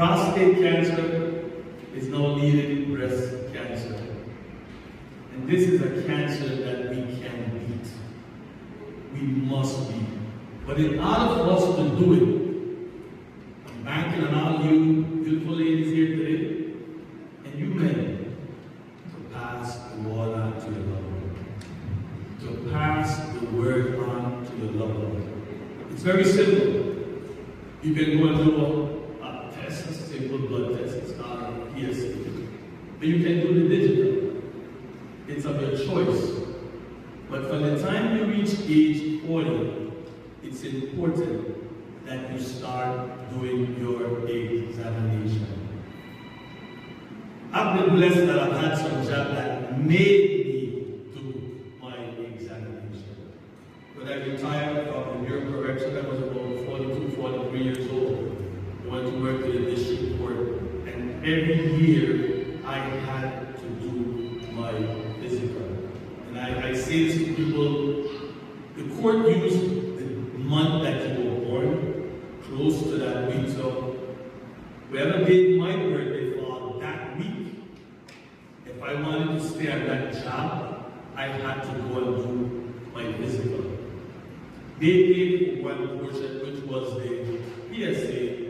Prostate cancer is now leading breast cancer. And this is a cancer that we can beat. We must beat. But in order for us to do it, I'm banking on all you beautiful ladies here today, and you men, to pass the word on to your loved one. To pass the word on to your loved one. It's very simple. You can go and do a test, a simple blood test, it's not a PSA. But you can do the digital. It's of your choice. But from the time you reach age 40, it's important that you start doing your examination. I've been blessed that I've had some job that made me do my examination. When I retired from the Bureau of Correction, I was about 42, 43 years old. I went to work to the district court, and every year I had to do my physical. And I say this to people, the court used the month that you were born, close to that week. So whoever did my birthday for that week, if I wanted to stay at that job, I had to go and do my physical. They paid for one portion, which was the PSA.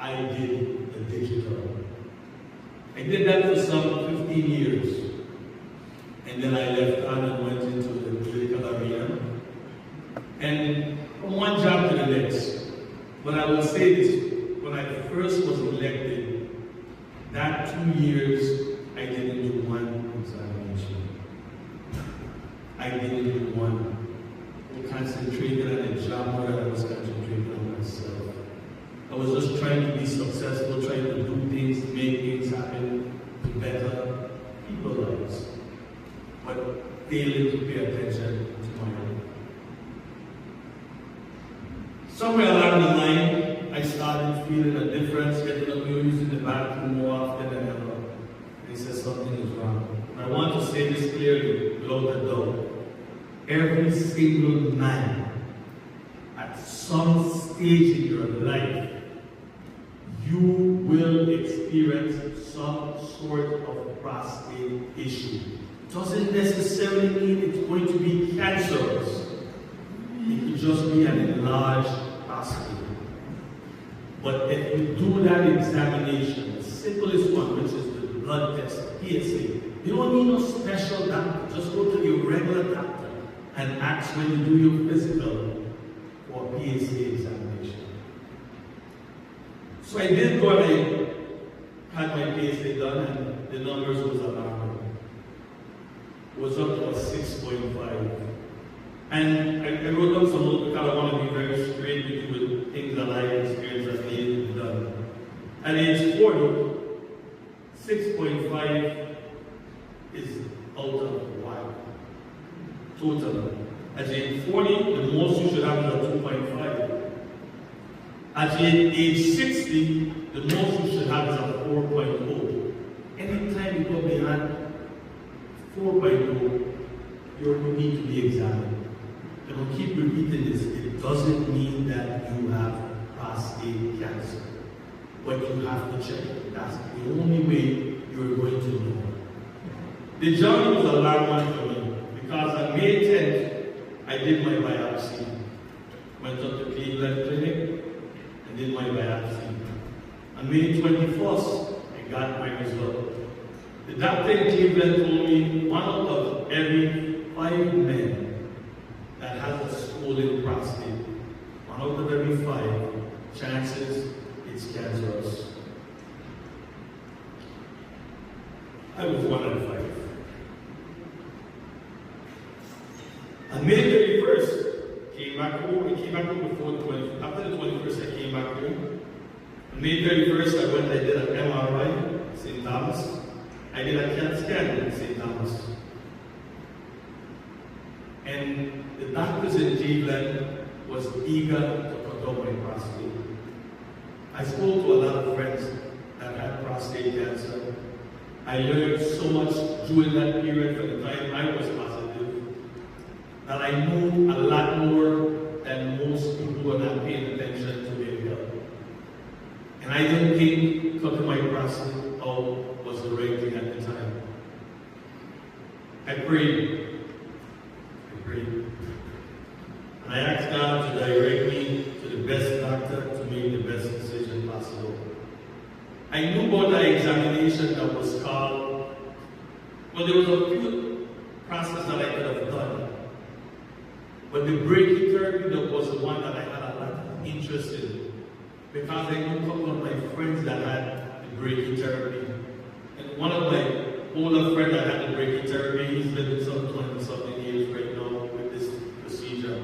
I did the digital. I did that for some 15 years. And then I left on and went into the political arena. And from one job to the next. But I will say this, when I first was elected, that 2 years, I didn't do one examination. I didn't do one. I concentrated on the job more than I was concentrating on myself. I was just trying to be successful, trying to do things, make things happen, to better people's lives. But failing to pay attention to my own. Somewhere along the line, I started feeling a difference, getting up using the bathroom more often than ever. They said something is wrong. I want to say this clearly, without a doubt. Every single man, at some stage in your life, you will experience some sort of prostate issue. Doesn't necessarily mean it's going to be cancerous. It could just be an enlarged prostate. But if you do that examination, the simplest one, which is the blood test, PSA, you don't need no special doctor. Just go to your regular doctor and ask when you do your physical or PSA examination. So I did go and I had my PSA done, and the numbers was alarming. It was up to a 6.5. And I wrote down some notes because I want to be very straight with you with things that I experienced and needed done. At age 40, 6.5 is out of whack. Total. At age 40, the most you should have is a 2.5. At age 60, the most you should have is a 4.0. Anytime you go beyond 4.0, you need to be examined. And I'll keep repeating this. It doesn't mean that you have prostate cancer. But you have to check it. That's the only way you're going to know. The journey was a long one for me. Because on May 10th, I did my biopsy. Went up to Cleveland Clinic and did my biopsy. On May 21st, I got my result. The doctor in Cleveland told me 1 out of every 5 men that has a swollen prostate, 1 out of every 5, chances it's cancerous. I was 1 out of 5. On May 31st, came back home. I came back home before the 20th. After the 21st, I came back home. On May 31st, I went and I did an MRI, St. Thomas. I did a CAT scan in St. Thomas. And the doctors in Cleveland was eager to cut out my prostate. I spoke to a lot of friends that had prostate cancer. I learned so much during that period from the time I was positive that I knew a lot more than most people who are not paying attention to their health. And And I didn't think cutting my prostate out was the right thing at the time. I prayed. And I asked God to direct me to the best doctor to make the best decision possible. I knew about the examination that was called, well, there was a few processes that I could have done. But the brachytherapy that was the one that I had a lot of interest in. Because I knew a couple of my friends that had the brachytherapy. And one of my older friends that had the brachytherapy, he's living some 20-something years right now with this procedure.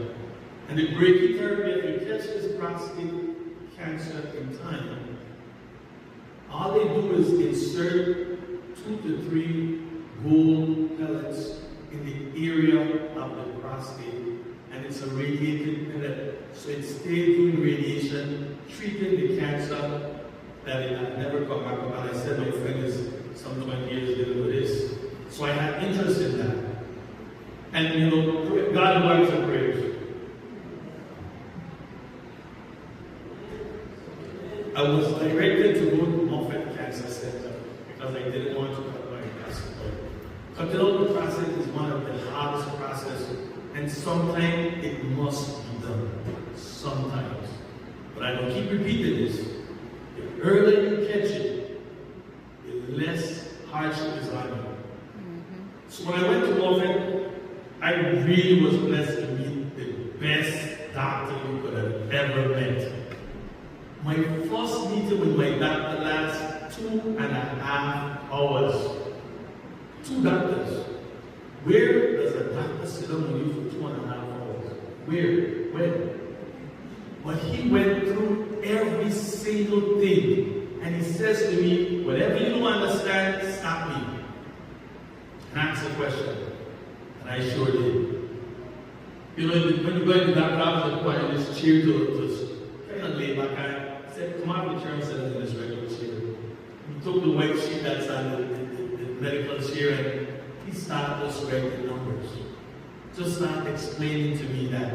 And the brachytherapy, if you catch this prostate cancer in time, all they do is insert 2 to 3 gold pellets in the area of the prostate, and it's a radiated pellet. So it stays doing radiation, treating the cancer that it had never come back. But I said my friend is some 20 years dealing with this. So I had interest in that. And you know, God likes our prayers. I was directed to go to Moffat Cancer Center because I didn't want to cut my prostate. Cutting out the prostate is one of the hardest processes, and sometimes it must be done. Sometimes. But I will keep repeating this. The earlier you catch it, the less hardship is on you. So when I went to Moffat, I really was blessed to meet the best doctor you could have ever met. My first meeting with my doctor lasted 2.5 hours. 2 doctors. Where does a doctor sit down with you for 2.5 hours? Where? When? But he went through every single thing. And he says to me, whatever you don't understand, stop me. And ask a question. And I sure did. You know, when you go to the doctor, I was quite in this chair to kind of lay back. I said, come out of the chair and sit in this regular chair. He took the white sheet that's on the medical chair and he started just writing the numbers. Just started explaining to me that,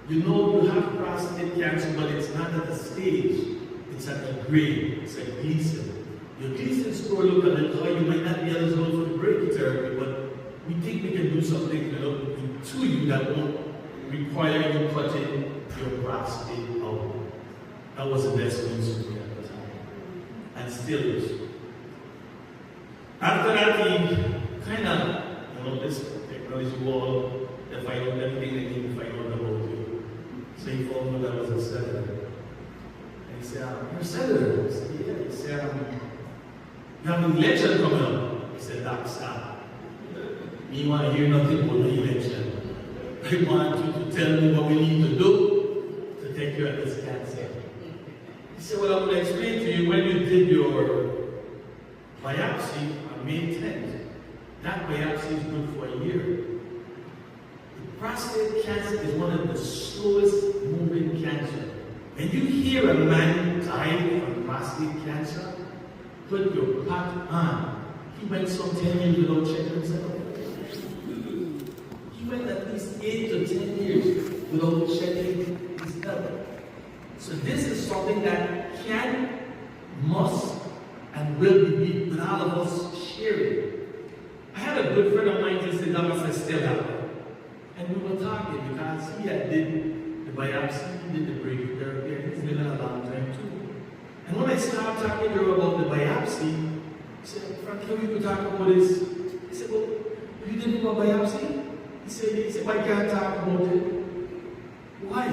you know, you have prostate cancer, but it's not at a stage. It's at a grade. It's like Gleason. Your Gleason score look a little high. You might not be eligible for the brachytherapy, but we think we can do something to you that won't require you cutting your prostate out. That was the best news for me at the time. And still is. After that, he kind of, this technology wall, they find out everything they need to find out about you. So he told me that I was a senator. And he said, you're a senator? I said, yeah. He said, you have an election coming up. I said, Doc, stop. You want to hear nothing about the election. I want you to tell me what we need to do to take care of this cancer. He said, well, I'm going to explain to you when you did your biopsy on May 10th. That biopsy is good for a year. The prostate cancer is one of the slowest moving cancers. When you hear a man died from prostate cancer, put your pot on. He went some 10 years without checking himself. He went at least 8 to 10 years without checking his health. So this is something that can, must, and will be with all of us sharing. I had a good friend of mine who said, I still have it. And we were talking because he had did the biopsy, he did the brachytherapy, and he's been in a long time too. And when I started talking to her about the biopsy, he said, Frank, can we talk about this? He said, well, you didn't do a biopsy? He said, why can't I talk about it? Why?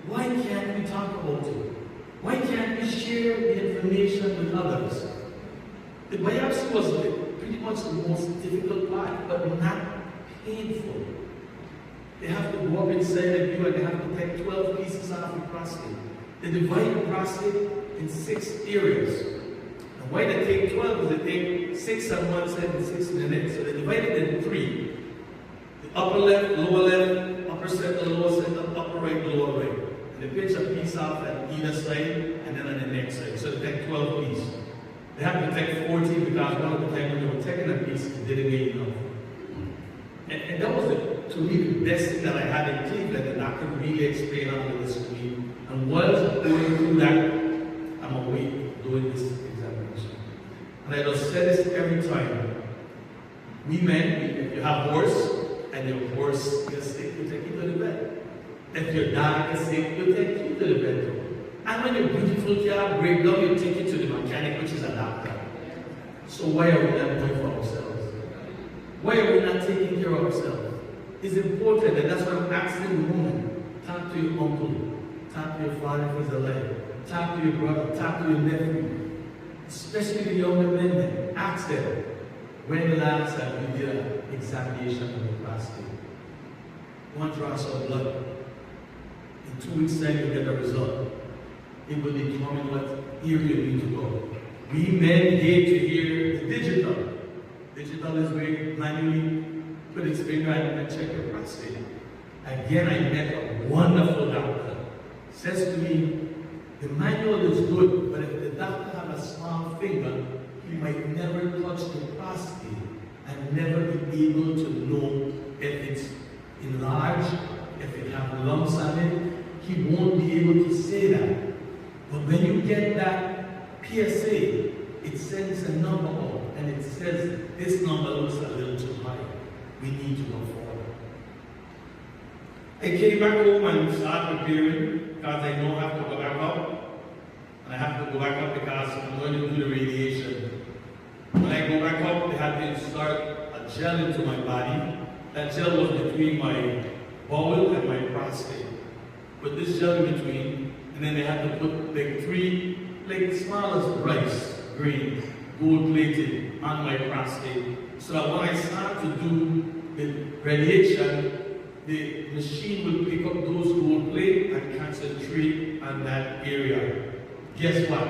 Why can't we talk about it? Why can't we share the information with others? The biopsy was pretty much the most difficult part, but not painful. They have to go up inside of you and they have to take 12 pieces out of your prostate. They divide the prostate in 6 areas. And why they take 12 is they take 6 on one side and 6 on the next. So they divide it in 3. The upper left, lower left, upper center, lower center, upper right, lower right. And they pinch a piece off at either side and then on the next side. So they take 12 pieces. They have to take 14 because one of the time when they were taking a piece, it didn't get enough. And that was, to me, the best thing that I had in Cleveland, and I could really explain all of this to me. And while going through that, I'm a doing this examination. And I just say this every time. We men, if you have horse, and your horse gets sick, you take it to the vet. If your dog gets sick, you take it to the vet too. And when your beautiful car breaks down, you take it to the mechanic, which is a doctor. So why are we not doing for ourselves? Why are we not taking care of ourselves? It's important, and that's why I'm asking the woman. Talk to your uncle. Talk to your father if he's alive. Talk to your brother. Talk to your nephew. Especially the younger men. Ask them. When the last time you did an examination of your prostate? Go and draw some blood. In 2 weeks' time, you get a result. It will determine what area you need to go. We men hate to hear the digital. Digital is where you manually put his finger and check your prostate. Again, I met a wonderful doctor. Says to me, the manual is good, but if the doctor has a small finger, he might never touch the prostate and never be able to know if it's enlarged, if it has lumps on it. He won't be able to say that. But when you get that PSA, it sends a number up and it says this number looks a little too high. We need to go forward. I came back home and started preparing because I know I have to go back up. And I have to go back up because I'm going to do the radiation. When I go back up, they had to insert a gel into my body. That gel was between my bowel and my prostate. Put this gel in between, and then they had to put like 3, like small as rice grains, gold-plated on my prostate. So that when I start to do the radiation, the machine will pick up those gold plates and concentrate on that area. Guess what?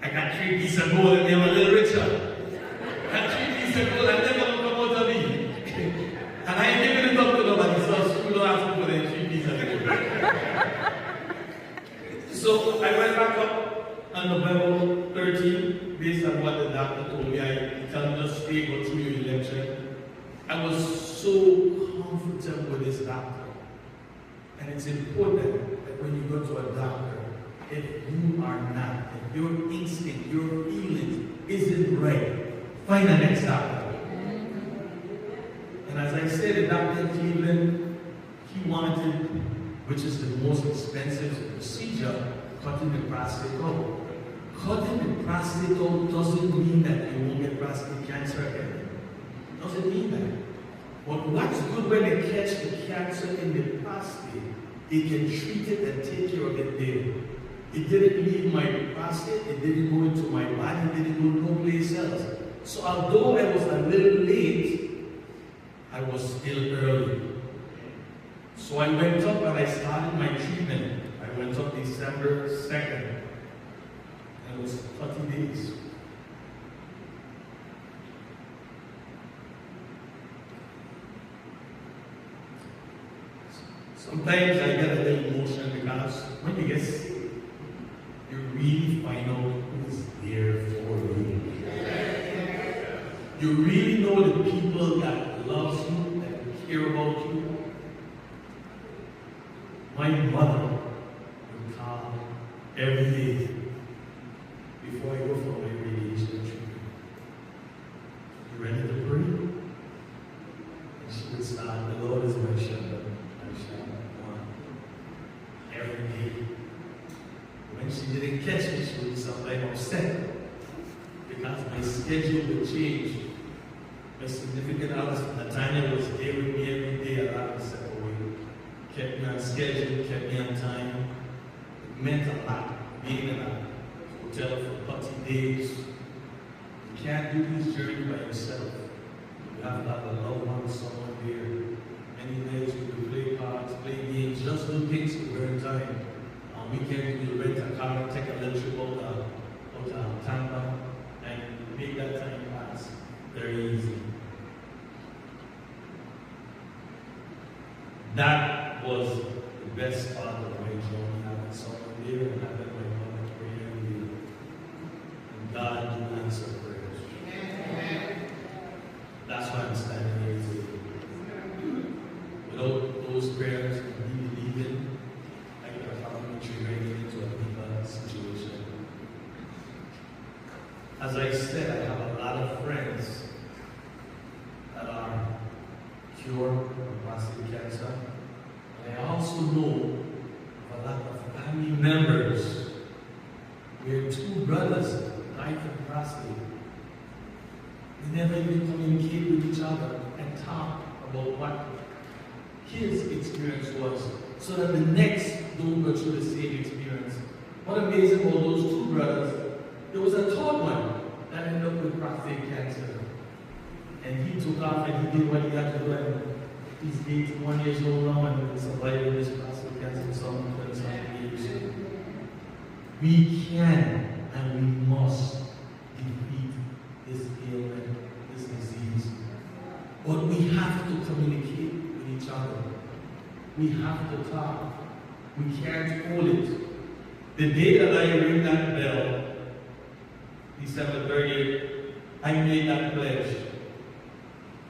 I got 3 pieces of gold and I'm a little richer. I got 3 pieces of gold and they're going to come out of me. And I ain't giving it up to nobody, so you don't ask me for the 3 pieces of gold. So I went back up on November 13, based on what the doctor told me. I tell me just stay, go through your election. I was so comfortable with this doctor. And it's important that when you go to a doctor, if you are not, if your instinct, your feelings isn't right, find the next doctor. And as I said, the doctor in Cleveland, he wanted, which is the most expensive procedure, cutting the prostate out. Cutting the prostate out doesn't mean that you won't get prostate cancer again. Doesn't mean that. But what's good when they catch the cancer in the prostate, they can treat it and take care of it there. It didn't leave my prostate, it didn't go into my body, it didn't go no place else. So although I was a little late, I was still early. So I went up and I started my treatment. I went up December 2nd. And it was 30 days. Sometimes I get a little emotional because when you get sick, you really find out who's there for you. You really know the people that loves you, that care about you. My mother would call every day before I go for my radiation treatment. You ready to pray? And she would start, the Lord is my shepherd. Every day. When she didn't catch me, she would sometimes upset because my schedule would change. My significant others from the time I was there with me every day, a lot to step away. Kept me on schedule, kept me on time. It meant a lot being in a hotel for 30 days. You can't do this journey by yourself. You have to have a loved one, someone there. Many days we could play cards, play games, just do things to burn time. On weekends we rent a car, take a little trip out to Tampa, and make that time pass very easy. That was the best part of my journey, having someone there and having my mother pray every day. And God do answer prayers. That's why I'm standing here today. Without those prayers and me believing, I could have found me ready into a deeper situation. As I said, I have a lot of friends that are cured from prostate cancer. And I also know of a lot of family members where two brothers died from prostate. They never even communicate with each other and talk about what his experience was, so that the next don't go through the same experience. What amazing about those two brothers, there was a third one that ended up with prostate cancer. And he took off and he did what he had to do, and he's 81 years old now and he's surviving this prostate cancer for some 20-something years. We can and we must defeat this ailment, this disease. But we have to communicate with each other. We have to talk. We can't hold it. The day that I ring that bell, December 30th, I made that pledge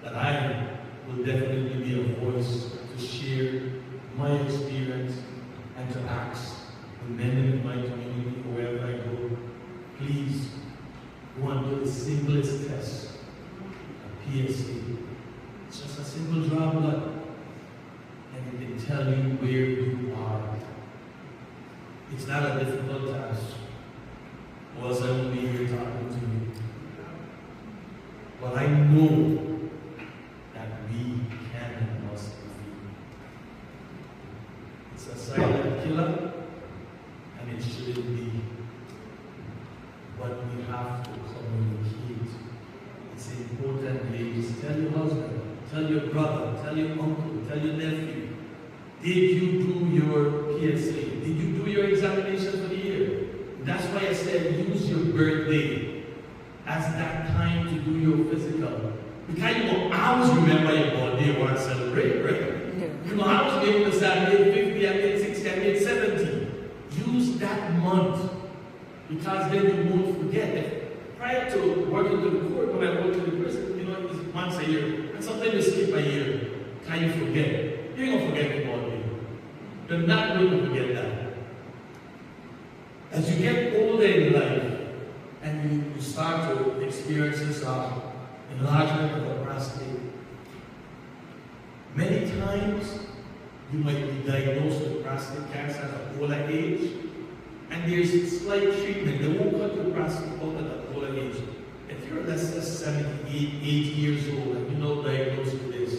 that I will definitely be a voice to share my experience and to ask the men in my community, wherever I go, please go and do the simplest test, a PSA. It's just a simple draw blood, and it can tell you where you are. It's not a difficult task, or else I won't be here talking to you. But I know that we can and must defeat. It's a silent killer, and it shouldn't be. But we have to communicate. It's important, ladies. Tell your husband, tell your brother, tell your uncle, tell your nephew. Did you do your PSA? Did you do your examination for the year? That's why I said use your birthday as that time to do your physical. Because you will always remember your birthday or celebrate, right? Yeah. You will always be able to say, I made 50, I made 60, I made 70. Use that month, because then you won't forget. Prior to working to the court, when I worked in the prison, you know, it was once a year. And sometimes you skip a year. Can you forget? You're going to forget your birthday. You're not going to forget that. As you get older in life, and you start to experience this enlargement of the prostate, many times you might be diagnosed with prostate cancer at an older age, and there's slight treatment. They won't cut the prostate out at an older age. If you're less than 78, 80 years old, and you're not diagnosed with this,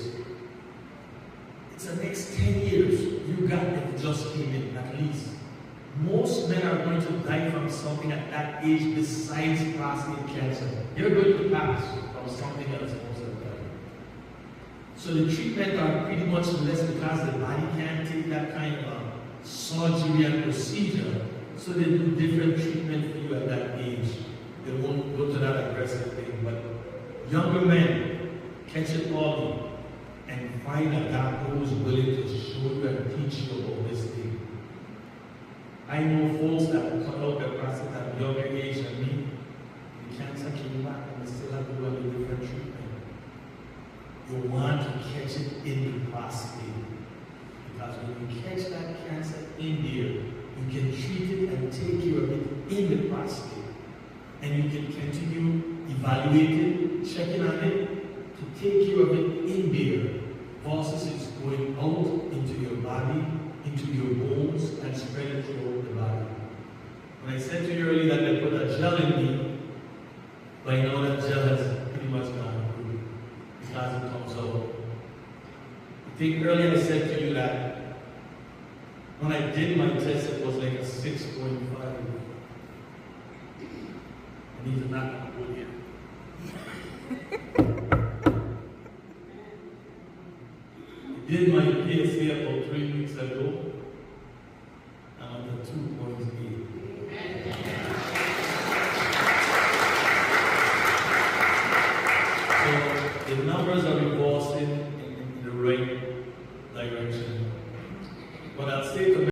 it's the next 10 years you got it just came in, at least. Most men are going to die from something at that age besides prostate cancer. You're going to pass from something else most of the time. So the treatment are pretty much less because the body can't take that kind of surgery and procedure. So they do different treatment for you at that age. They won't go to that aggressive thing. But younger men, catch it early and find a doctor who's willing to show you and teach you about this thing. I know folks that cut out their prostate at a younger age than me. The cancer came back and they still have to do a different treatment. You want to catch it in the prostate. Because when you catch that cancer in there, you can treat it and take care of it in the prostate. And you can continue evaluating, checking on it, to take care of it in there, versus it's going out into your body, into your bones, and spread it throughout the body. When I said to you earlier that they put a gel in me, by now that gel has pretty much gone through because it comes out. I think earlier I said to you that when I did my test, it was like a 6.5. And these are not good yet. I did my PSA about 3 weeks ago,